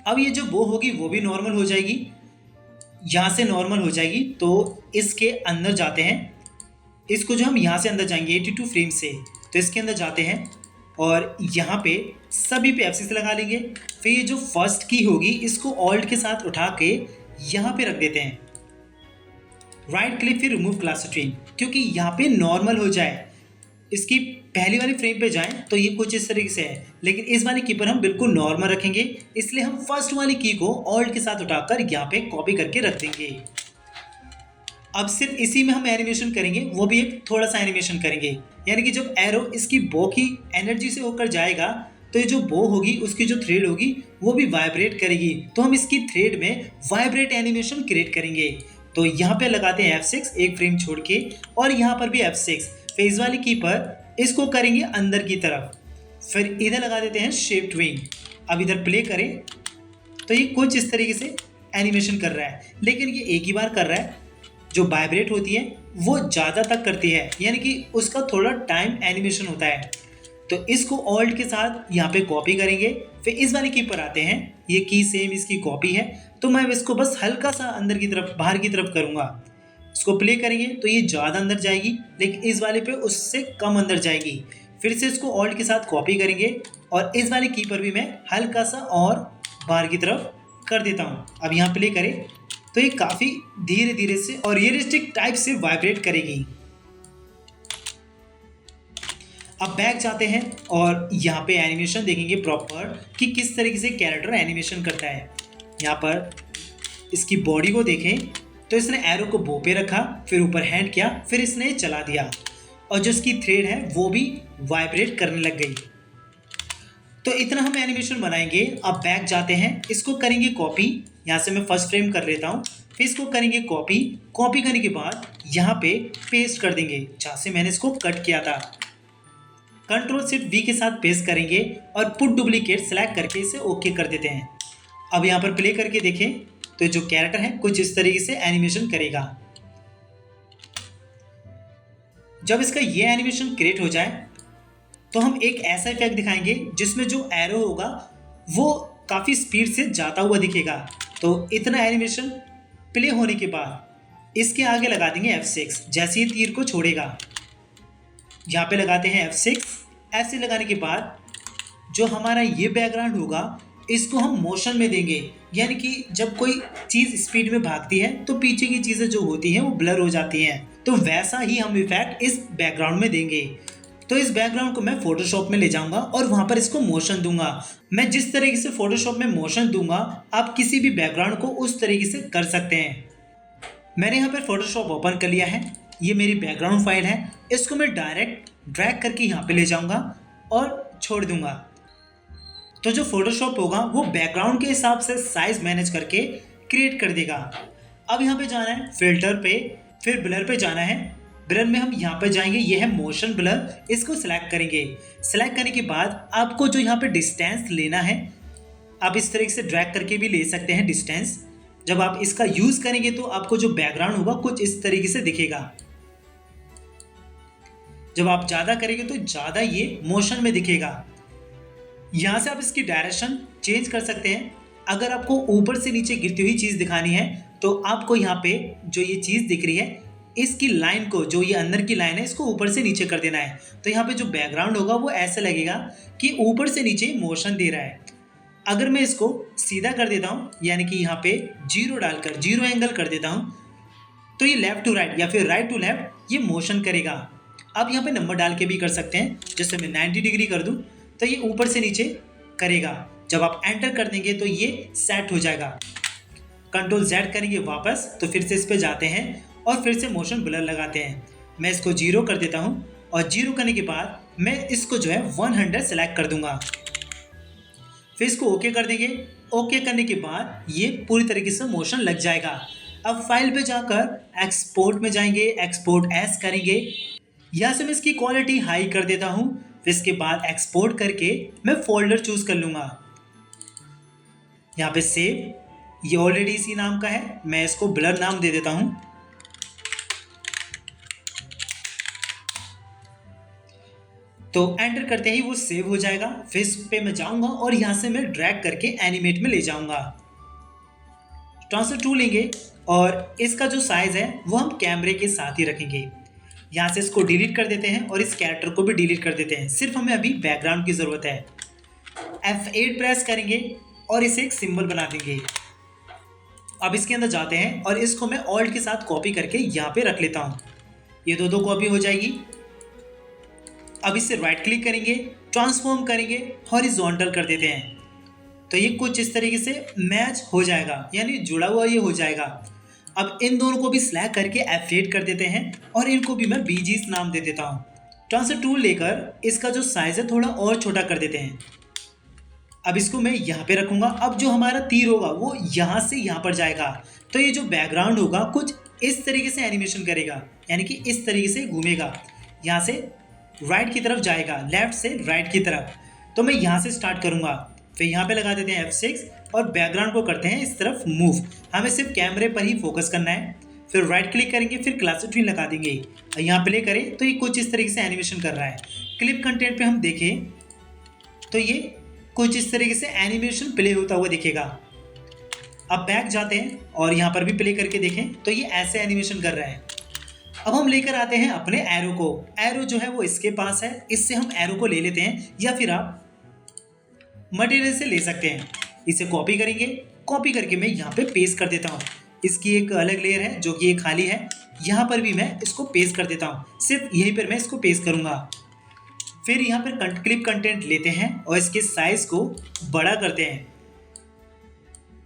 Speaker 2: अब ये जो बो होगी वो भी नॉर्मल हो जाएगी, यहाँ से नॉर्मल हो जाएगी। तो इसके अंदर जाते हैं, इसको जो हम यहाँ से अंदर जाएंगे 82 फ्रेम से, तो इसके अंदर जाते हैं और यहाँ पे सभी पे F6 लगा लेंगे। फिर ये जो फर्स्ट की होगी इसको ऑल्ट के साथ उठा के यहाँ पे रख देते हैं। राइट क्लिक फिर रिमूव क्लास स्ट्रीम, क्योंकि यहाँ पे नॉर्मल हो जाए। इसकी पहली वाली फ्रेम पे जाएं तो ये कुछ इस तरीके से है, लेकिन इस वाली की पर हम बिल्कुल नॉर्मल रखेंगे, इसलिए हम फर्स्ट वाली की को ऑल्ट के साथ उठाकर यहाँ पे कॉपी करके रख देंगे। अब सिर्फ इसी में हम एनिमेशन करेंगे, वो भी एक थोड़ा सा एनिमेशन करेंगे, यानी कि जब एरो इसकी बो की एनर्जी से होकर जाएगा तो ये जो बो होगी उसकी जो थ्रेड होगी वो भी वाइब्रेट करेगी, तो हम इसकी थ्रेड में वाइब्रेट एनिमेशन क्रिएट करेंगे। तो यहाँ पे लगाते हैं F6 एक फ्रेम छोड़ के, और यहाँ पर भी F6 फेज वाली की पर इसको करेंगे अंदर की तरफ, फिर इधर लगा देते हैं शेप्ड विंग। अब इधर प्ले करें तो ये कुछ इस तरीके से एनिमेशन कर रहा है, लेकिन ये एक ही बार कर रहा है। जो वाइब्रेट होती है वो ज़्यादा तक करती है, यानी कि उसका थोड़ा टाइम एनिमेशन होता है। तो इसको ऑल्ट के साथ यहाँ पे कॉपी करेंगे, फिर इस वाली की पर आते हैं, ये की सेम इसकी कॉपी है, तो मैं इसको बस हल्का सा अंदर की तरफ बाहर की तरफ करूँगा। इसको प्ले करेंगे तो ये ज़्यादा अंदर जाएगी, लेकिन इस वाले पे उससे कम अंदर जाएगी। फिर से इसको ऑल्ट के साथ कॉपी करेंगे और इस वाले की पर भी मैं हल्का सा और बाहर की तरफ कर देता हूँ। अब यहाँ प्ले करें तो ये काफ़ी धीरे धीरे से और रियलिस्टिक टाइप से वाइब्रेट करेगी। अब बैक जाते हैं और यहाँ पे एनिमेशन देखेंगे प्रॉपर कि किस तरीके से कैरेक्टर एनिमेशन करता है। यहाँ पर इसकी बॉडी को देखें तो इसने एरो को बो पे रखा, फिर ऊपर हैंड किया, फिर इसने चला दिया, और जो इसकी थ्रेड है वो भी वाइब्रेट करने लग गई। तो इतना हम एनिमेशन बनाएंगे। अब बैक जाते हैं, इसको करेंगे कॉपी, यहाँ से मैं फर्स्ट फ्रेम कर लेता हूँ, फिर इसको करेंगे कॉपी। कॉपी करने के बाद यहाँ पे पेस्ट कर देंगे जहाँ से मैंने इसको कट किया था। Ctrl+Shift+V के साथ पेस्ट करेंगे और पुट डुप्लीकेट सेलेक्ट करके इसे ओके कर देते हैं। अब यहाँ पर प्ले करके देखें तो जो कैरेक्टर है कुछ इस तरीके से एनिमेशन करेगा। जब इसका ये एनिमेशन क्रिएट हो जाए तो हम एक ऐसा इफेक्ट दिखाएंगे जिसमें जो एरो होगा वो काफ़ी स्पीड से जाता हुआ दिखेगा। तो इतना एनिमेशन प्ले होने के बाद इसके आगे लगा देंगे F6, जैसे ही तीर को छोड़ेगा। यहाँ पे लगाते हैं F6। ऐसे लगाने के बाद जो हमारा ये बैकग्राउंड होगा इसको हम मोशन में देंगे, यानी कि जब कोई चीज़ स्पीड में भागती है तो पीछे की चीज़ें जो होती हैं वो ब्लर हो जाती हैं। तो वैसा ही हम इफेक्ट इस बैकग्राउंड में देंगे। तो इस बैकग्राउंड को मैं फोटोशॉप में ले जाऊंगा और वहाँ पर इसको मोशन दूंगा। मैं जिस तरीके से फोटोशॉप में मोशन दूंगा आप किसी भी बैकग्राउंड को उस तरीके से कर सकते हैं। मैंने यहाँ पर फोटोशॉप ओपन कर लिया है, ये मेरी बैकग्राउंड फाइल है। इसको मैं डायरेक्ट ड्रैग करके यहाँ पे ले जाऊँगा और छोड़ दूँगा। तो जो फोटोशॉप होगा वो बैकग्राउंड के हिसाब से साइज मैनेज करके क्रिएट कर देगा। अब यहाँ पे जाना है फिल्टर पे, फिर ब्लर पे जाना है। ब्लर में हम यहाँ पे जाएंगे, ये है मोशन ब्लर, इसको सिलेक्ट करेंगे। सिलेक्ट करने के बाद आपको जो यहाँ पे डिस्टेंस लेना है आप इस तरीके से ड्रैग करके भी ले सकते हैं डिस्टेंस। जब आप इसका यूज़ करेंगे तो आपको जो बैकग्राउंड होगा कुछ इस तरीके से दिखेगा। जब आप ज़्यादा करेंगे तो ज़्यादा ये मोशन में दिखेगा। यहाँ से आप इसकी डायरेक्शन चेंज कर सकते हैं। अगर आपको ऊपर से नीचे गिरती हुई चीज़ दिखानी है तो आपको यहाँ पे जो ये चीज़ दिख रही है इसकी लाइन को, जो ये अंदर की लाइन है, इसको ऊपर से नीचे कर देना है। तो यहाँ पे जो बैकग्राउंड होगा वो ऐसा लगेगा कि ऊपर से नीचे मोशन दे रहा है। अगर मैं इसको सीधा कर देता हूँ, यानी कि यहाँ पे जीरो डालकर जीरो एंगल कर देता हूँ, तो ये लेफ्ट टू राइट या फिर राइट टू लेफ्ट ये मोशन करेगा। अब यहाँ पे नंबर डाल के भी कर सकते हैं, जैसे मैं 90 डिग्री कर दूँ तो ये ऊपर से नीचे करेगा। जब आप एंटर कर देंगे तो ये सेट हो जाएगा। Ctrl+Z करेंगे वापस, तो फिर से इस पे जाते हैं और फिर से मोशन ब्लर लगाते हैं। मैं इसको 0 कर देता हूँ और 0 करने के बाद मैं इसको जो है 100 सेलेक्ट कर दूंगा। फिर इसको ओके कर देंगे। ओके करने के बाद ये पूरी तरीके से मोशन लग जाएगा। अब फाइल पे जाकर एक्सपोर्ट में जाएंगे, एक्सपोर्ट एज करेंगे। यहाँ से मैं इसकी क्वालिटी हाई कर देता हूँ। फिर इसके बाद एक्सपोर्ट करके मैं फोल्डर चूज कर लूँगा। यहाँ पे सेव, ये ऑलरेडी इसी नाम का है, मैं इसको ब्लर नाम दे देता हूँ। तो एंटर करते ही वो सेव हो जाएगा। फिर इस पे मैं जाऊँगा और यहाँ से मैं ड्रैग करके एनिमेट में ले जाऊँगा। ट्रांसफर टूल लेंगे और इसका जो साइज़ है वो हम कैमरे के साथ ही रखेंगे। यहाँ से इसको डिलीट कर देते हैं और इस कैरेक्टर को भी डिलीट कर देते हैं। सिर्फ हमें अभी बैकग्राउंड की ज़रूरत है। F8 प्रेस करेंगे और इसे एक सिंबल बना देंगे। अब इसके अंदर जाते हैं और इसको मैं ऑल्ट के साथ कॉपी करके यहाँ पे रख लेता हूँ। ये दो कॉपी हो जाएगी। अब इससे राइट क्लिक करेंगे, ट्रांसफॉर्म करेंगे, हॉरिजॉन्टल कर देते हैं तो ये कुछ इस तरीके से मैच हो जाएगा, यानी जुड़ा हुआ ये हो जाएगा। अब इन दोनों को भी सिलेक्ट करके F8 कर देते हैं और इनको भी मैं बीजीज नाम दे देता हूँ। ट्रांसफर टूल लेकर इसका जो साइज है थोड़ा और छोटा कर देते हैं। अब इसको मैं यहाँ पे रखूँगा। अब जो हमारा तीर होगा वो यहाँ से यहाँ पर जाएगा, तो ये जो बैकग्राउंड होगा कुछ इस तरीके से एनिमेशन करेगा, यानी कि इस तरीके से घूमेगा, यहाँ से राइट की तरफ जाएगा, लेफ्ट से राइट की तरफ। तो मैं यहाँ से स्टार्ट करूँगा, फिर यहाँ पे लगा देते हैं F6 और बैकग्राउंड को करते हैं इस तरफ मूव। हमें सिर्फ कैमरे पर ही फोकस करना है। फिर राइट क्लिक करेंगे, फिर क्लासिक ट्विन लगा देंगे, यहाँ प्ले करें तो ये कुछ इस तरीके से एनिमेशन कर रहा है। क्लिप कंटेंट पे हम देखें तो ये कुछ इस तरीके से एनिमेशन प्ले होता हुआ दिखेगा। अब बैक जाते हैं और यहाँ पर भी प्ले करके देखें तो ये ऐसे एनिमेशन कर रहा है। अब हम लेकर आते हैं अपने एरो को। एरो जो है वो इसके पास है, इससे हम एरो को ले लेते हैं, या फिर आप मटेरियल से ले सकते हैं। इसे कॉपी करेंगे, कॉपी करके मैं यहाँ पे पेस्ट कर देता हूँ। इसकी एक अलग लेयर है जो कि ये खाली है, यहाँ पर भी मैं इसको पेस्ट कर देता हूँ। सिर्फ यहीं पर मैं इसको पेस्ट करूँगा। फिर यहाँ पर क्लिप कंटेंट लेते हैं और इसके साइज को बड़ा करते हैं।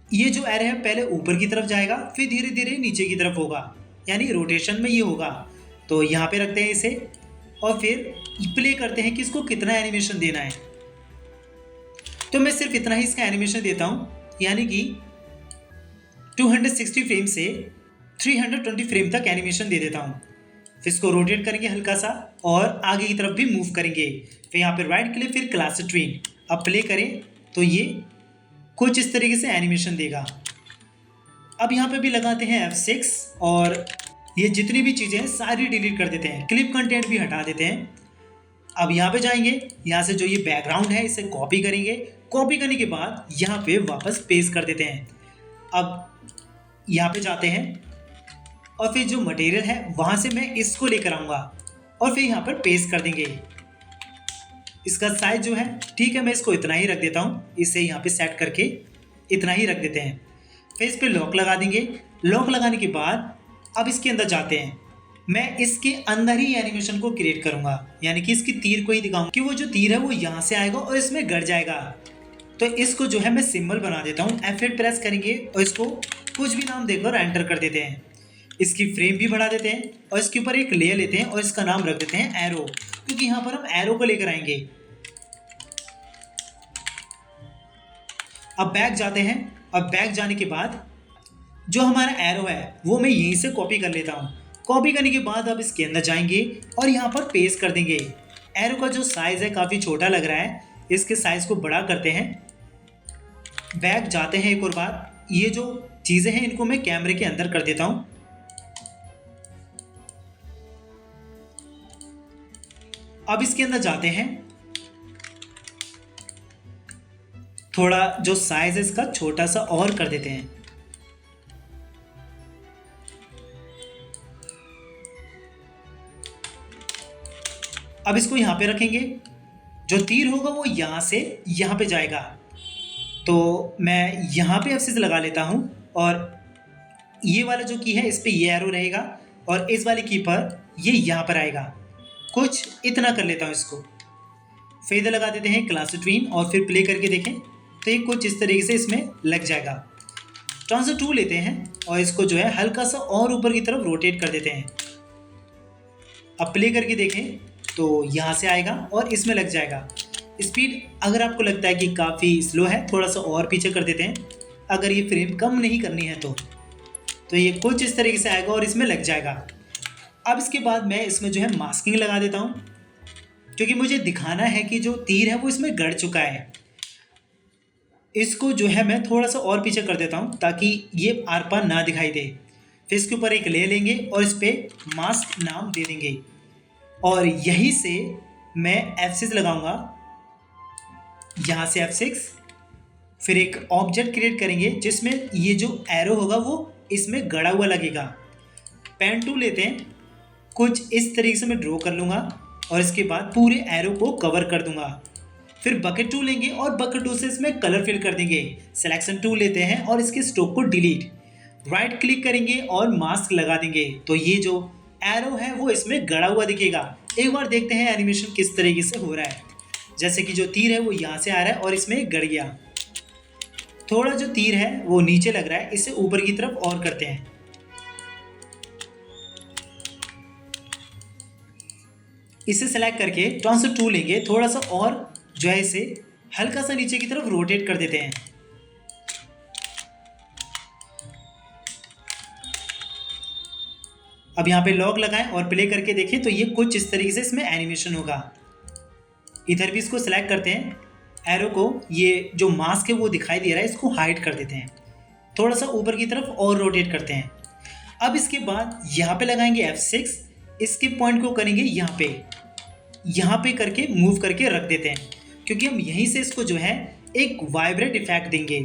Speaker 2: ये जो एरो है पहले ऊपर की तरफ जाएगा, फिर धीरे धीरे नीचे की तरफ होगा, यानी रोटेशन में ये होगा। तो यहाँ पे रखते हैं इसे और फिर प्ले करते हैं कि इसको कितना एनिमेशन देना है। तो मैं सिर्फ इतना ही इसका एनिमेशन देता हूँ, यानी कि 260 फ्रेम से 320 फ्रेम तक एनिमेशन दे देता हूँ। फिर इसको रोटेट करेंगे हल्का सा और आगे की तरफ भी मूव करेंगे। फिर यहाँ पे राइट क्लिक, फिर क्लासिक ट्विन। अब प्ले करें तो ये कुछ इस तरीके से एनिमेशन देगा। अब यहाँ पे भी लगाते हैं F6 और ये जितनी भी चीज़ें हैं सारी डिलीट कर देते हैं। क्लिप कंटेंट भी हटा देते हैं। अब यहाँ पे जाएंगे, यहाँ से जो ये बैकग्राउंड है इसे कॉपी करेंगे। कॉपी करने के बाद यहाँ पे वापस पेस्ट कर देते हैं। अब यहाँ पे जाते हैं और फिर जो मटेरियल है वहाँ से मैं इसको लेकर आऊँगा और फिर यहाँ पर पेस्ट कर देंगे। इसका साइज जो है ठीक है, मैं इसको इतना ही रख देता हूँ। इसे यहाँ पे सेट करके इतना ही रख देते हैं। फिर इस पर लॉक लगा देंगे। लॉक लगाने के बाद अब इसके अंदर जाते हैं। मैं इसके अंदर ही एनिमेशन को क्रिएट करूँगा, यानी कि इसकी तीर को ही दिखाऊंगा कि वो जो तीर है वो यहाँ से आएगा और इसमें गड़ जाएगा। तो इसको जो है मैं सिंबल बना देता हूँ। F8 प्रेस करेंगे और इसको कुछ भी नाम देकर एंटर कर देते हैं। इसकी फ्रेम भी बढ़ा देते हैं और इसके ऊपर एक लेयर लेते हैं और इसका नाम रख देते हैं एरो, क्योंकि यहाँ पर हम एरो को लेकर आएंगे। अब बैक जाते हैं। अब बैक जाने के बाद जो हमारा एरो है वो मैं यहीं से कॉपी कर लेता हूँ। कॉपी करने के बाद अब इसके अंदर जाएंगे और यहाँ पर पेस्ट कर देंगे। एरो का जो साइज़ है काफ़ी छोटा लग रहा है, इसके साइज़ को बड़ा करते हैं। बैक जाते हैं एक और बार। ये जो चीज़ें हैं इनको मैं कैमरे के अंदर कर देता हूँ। अब इसके अंदर जाते हैं, थोड़ा जो साइज है इसका छोटा सा और कर देते हैं। अब इसको यहाँ पे रखेंगे। जो तीर होगा वो यहाँ से यहाँ पे जाएगा, तो मैं यहाँ पे F6 लगा लेता हूँ और ये वाला जो की है इस पे ये एरो रहेगा और इस वाले की पर ये यहाँ पर आएगा। कुछ इतना कर लेता हूँ इसको। फेदर लगा देते हैं क्लासिक ट्विन और फिर प्ले करके देखें तो ये कुछ इस तरीके से इसमें लग जाएगा। ट्रांसफर टूल लेते हैं और इसको जो है हल्का सा और ऊपर की तरफ रोटेट कर देते हैं। अब प्ले करके देखें तो यहाँ से आएगा और इसमें लग जाएगा। स्पीड अगर आपको लगता है कि काफ़ी स्लो है, थोड़ा सा और पीछे कर देते हैं। अगर ये फ्रेम कम नहीं करनी है तो ये कुछ इस तरीके से आएगा और इसमें लग जाएगा। अब इसके बाद मैं इसमें जो है मास्किंग लगा देता हूँ, क्योंकि मुझे दिखाना है कि जो तीर है वो इसमें गड़ चुका है। इसको जो है मैं थोड़ा सा और पीछे कर देता हूँ ताकि ये आर पार ना दिखाई दे। फिर इसके ऊपर एक ले लेंगे और इस पर मास्क नाम दे देंगे और यहीं से मैं F6 लगाऊंगा, यहाँ से F6। फिर एक ऑब्जेक्ट क्रिएट करेंगे जिसमें ये जो एरो होगा वो इसमें गड़ा हुआ लगेगा। पेन टूल लेते हैं, कुछ इस तरीके से मैं ड्रॉ कर लूँगा और इसके बाद पूरे एरो को कवर कर दूंगा। फिर बकेट टूल लेंगे और बकेट टूल से इसमें कलर फिल कर देंगे। सिलेक्शन टूल लेते हैं और इसके स्ट्रोक को डिलीट। राइट क्लिक करेंगे और मास्क लगा देंगे तो ये जो एरो है वो इसमें गड़ा हुआ दिखेगा। एक बार देखते हैं एनिमेशन किस तरीके से हो रहा है। जैसे कि जो तीर है वो यहाँ से आ रहा है और इसमें गड़ गया। थोड़ा जो तीर है वो नीचे लग रहा है, इसे ऊपर की तरफ और करते हैं। इसे सेलेक्ट करके ट्रांसफर टूल लेंगे, थोड़ा सा और जो है इसे हल्का सा नीचे की तरफ रोटेट कर देते हैं। अब यहाँ पे लॉक लगाएं और प्ले करके देखें तो ये कुछ इस तरीके से इसमें एनिमेशन होगा। इधर भी इसको सेलेक्ट करते हैं, एरो को, ये जो मास्क है वो दिखाई दे रहा है, इसको हाइड कर देते हैं, थोड़ा सा ऊपर की तरफ और रोटेट करते हैं। अब इसके बाद यहाँ पे लगाएंगे F6, इसके पॉइंट को करेंगे यहाँ पे करके मूव करके रख देते हैं, क्योंकि हम यहीं से इसको जो है एक वाइब्रेट इफेक्ट देंगे।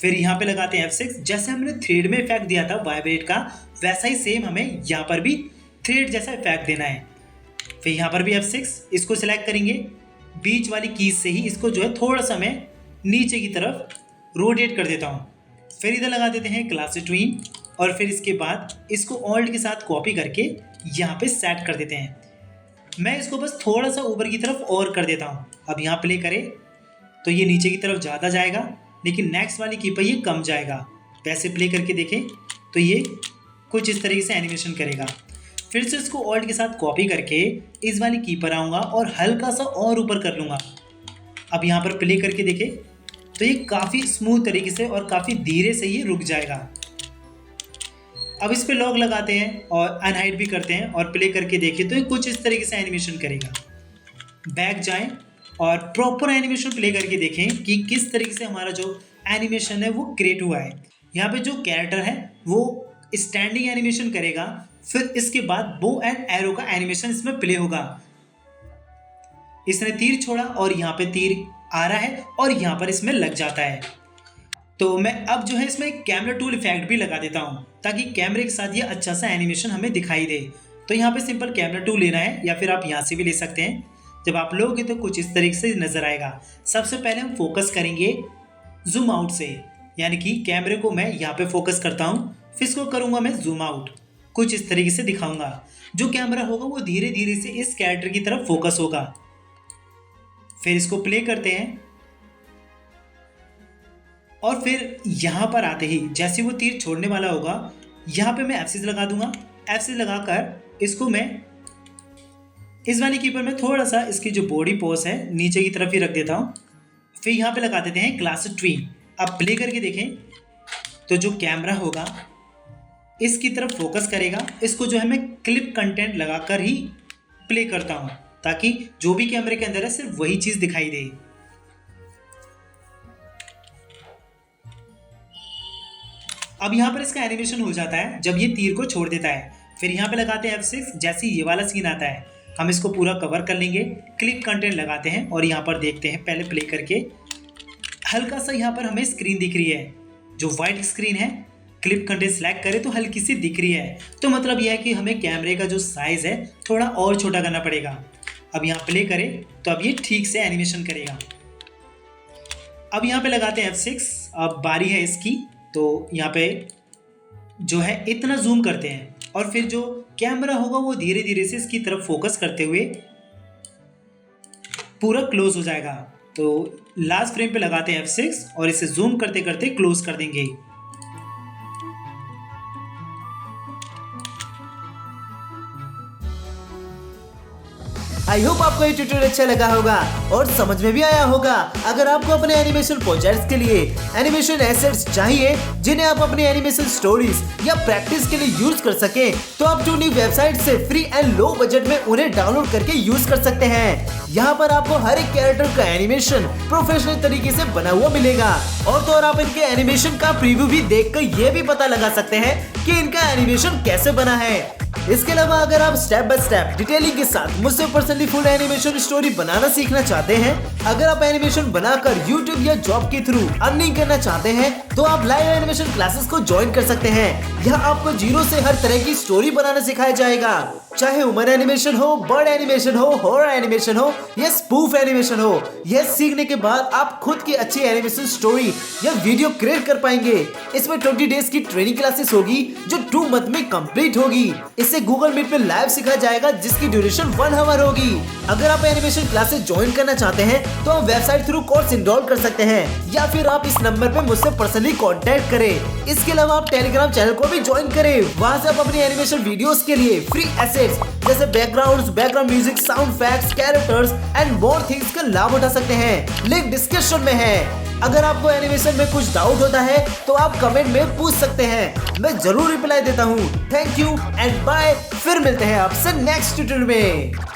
Speaker 2: फिर यहाँ पे लगाते हैं F6, जैसे हमने थ्रेड में इफेक्ट दिया था वाइब्रेट का, वैसा ही सेम हमें यहाँ पर भी थ्रेड जैसा इफेक्ट देना है। फिर यहाँ पर भी F6, इसको सिलेक्ट करेंगे, बीच वाली कीज से ही इसको जो है थोड़ा सा मैं नीचे की तरफ रोटेट कर देता हूँ। फिर इधर लगा देते हैं क्लास ट्विन और फिर इसके बाद इसको ऑल्ट के साथ कॉपी करके यहाँ पे सेट कर देते हैं। मैं इसको बस थोड़ा सा ऊपर की तरफ और कर देता हूँ। अब यहाँ प्ले करें तो ये नीचे की तरफ ज़्यादा जाएगा, लेकिन नेक्स्ट वाली की पर ये कम जाएगा। वैसे प्ले करके देखें तो ये कुछ इस तरीके से एनिमेशन करेगा। फिर से इसको ऑल्ट के साथ कॉपी करके इस वाली की पर आऊँगा और हल्का सा और ऊपर कर लूँगा। अब यहाँ पर प्ले करके देखें तो ये काफ़ी स्मूथ तरीके से और काफ़ी धीरे से ये रुक जाएगा। अब इस पे लॉक लगाते हैं और अनहाइड भी करते हैं और प्ले करके देखें तो ये कुछ इस तरीके से एनिमेशन करेगा। बैक जाएं और प्रॉपर एनिमेशन प्ले करके देखें कि किस तरीके से हमारा जो एनिमेशन है वो क्रिएट हुआ है। यहाँ पे जो कैरेक्टर है वो स्टैंडिंग एनिमेशन करेगा, फिर इसके बाद बो एंड एरो का एनिमेशन इसमें प्ले होगा। इसने तीर छोड़ा और यहाँ पे तीर आ रहा है और यहाँ पर इसमें लग जाता है। तो मैं अब जो है इसमें कैमरा टूल इफेक्ट भी लगा देता हूँ ताकि कैमरे के साथ ये अच्छा सा एनिमेशन हमें दिखाई दे। तो यहाँ पे सिंपल कैमरा टूल लेना है या फिर आप यहाँ से भी ले सकते हैं। जब आप लोगे तो कुछ इस तरीके से नजर आएगा। सबसे पहले हम फोकस करेंगे जूम आउट से, यानी कि कैमरे को मैं यहाँ पे फोकस करता हूँ, फिर इसको करूँगा मैं जूम आउट, कुछ इस तरीके से दिखाऊंगा। जो कैमरा होगा वो धीरे धीरे से इस कैरेक्टर की तरफ फोकस होगा। फिर इसको प्ले करते हैं और फिर यहाँ पर आते ही जैसे वो तीर छोड़ने वाला होगा, यहाँ पे मैं F6 लगा दूंगा। F6 लगाकर इसको मैं इस वाली कीपर में थोड़ा सा इसकी जो बॉडी पोज है नीचे की तरफ ही रख देता हूँ। फिर यहाँ पे लगा देते हैं क्लास ट्विन। अब प्ले करके देखें तो जो कैमरा होगा इसकी तरफ फोकस करेगा। इसको जो है मैं क्लिप कंटेंट लगाकर ही प्ले करता हूँ ताकि जो भी कैमरे के अंदर है सिर्फ वही चीज़ दिखाई दे। अब यहाँ पर इसका एनिमेशन हो जाता है जब ये तीर को छोड़ देता है। फिर यहाँ पे लगाते हैं F6, जैसे ये वाला सीन आता है हम इसको पूरा कवर कर लेंगे। क्लिप कंटेंट लगाते हैं और यहाँ पर देखते हैं, पहले प्ले करके हल्का सा यहाँ पर हमें स्क्रीन दिख रही है, जो वाइट स्क्रीन है। क्लिप कंटेंट सेलेक्ट करें तो हल्की सी दिख रही है, तो मतलब यह है कि हमें कैमरे का जो साइज़ है थोड़ा और छोटा करना पड़ेगा। अब यहाँ प्ले करें तो अब ये ठीक से एनिमेशन करेगा। अब यहाँ पे लगाते हैं F6। अब बारी है इसकी, तो यहाँ पे जो है इतना जूम करते हैं और फिर जो कैमरा होगा वो धीरे धीरे से इसकी तरफ फोकस करते हुए पूरा क्लोज हो जाएगा। तो लास्ट फ्रेम पे लगाते हैं F6 और इसे जूम करते करते क्लोज कर देंगे।
Speaker 1: आई होप आपको ये ट्यूटोरियल अच्छा लगा होगा और समझ में भी आया होगा। अगर आपको अपने एनिमेशन प्रोजेक्ट्स के लिए एनिमेशन एसेट्स चाहिए जिन्हें आप अपनी एनिमेशन स्टोरीज या प्रैक्टिस के लिए यूज कर सके, तो आप टूनी वेबसाइट से फ्री एंड लो बजट में उन्हें डाउनलोड करके यूज कर सकते हैं। यहाँ पर आपको हर एक कैरेक्टर का एनिमेशन प्रोफेशनल तरीके से बना हुआ मिलेगा और तो और आप इनके एनिमेशन का प्रीव्यू भी देखकर ये भी पता लगा सकते हैं कि इनका एनिमेशन कैसे बना है। इसके अलावा अगर आप स्टेप बाय स्टेप डिटेलिंग के साथ मुझसे पर्सनली फुल एनिमेशन स्टोरी बनाना सीखना चाहते हैं, अगर आप एनिमेशन बनाकर YouTube या जॉब के थ्रू अर्निंग करना चाहते हैं, तो आप लाइव एनिमेशन क्लासेस को ज्वाइन कर सकते हैं। यहाँ आपको जीरो से हर तरह की स्टोरी बनाना सिखाया जाएगा। चाहे ह्यूमन एनिमेशन हो, बर्ड एनिमेशन हो, हॉरर एनिमेशन हो या स्पूफ एनिमेशन हो, यह सीखने के बाद आप खुद की अच्छी एनिमेशन स्टोरी या वीडियो क्रिएट कर पाएंगे। इसमें 20 डेज की ट्रेनिंग क्लासेस होगी जो 2 मंथ में कंप्लीट होगी। इसे गूगल मीट पे लाइव सिखाया जाएगा जिसकी ड्यूरेशन 1 आवर होगी। अगर आप एनिमेशन क्लासेस ज्वाइन करना चाहते हैं तो आप वेबसाइट थ्रू कोर्स इनरोल कर सकते हैं या फिर आप इस नंबर पे मुझसे पर्सनली कांटेक्ट करें। इसके अलावा आप टेलीग्राम चैनल को भी ज्वाइन करें। वहां से आप अपनी एनिमेशन वीडियोस के लिए फ्री एसेट्स जैसे backgrounds, background music, sound effects, characters and more things का लाभ उठा सकते हैं। लिंक डिस्क्रिप्शन में है। अगर आपको एनिमेशन में कुछ डाउट होता है तो आप कमेंट में पूछ सकते हैं, मैं जरूर रिप्लाई देता हूँ। Thank you and bye. फिर मिलते हैं आपसे नेक्स्ट ट्यूटोरियल में।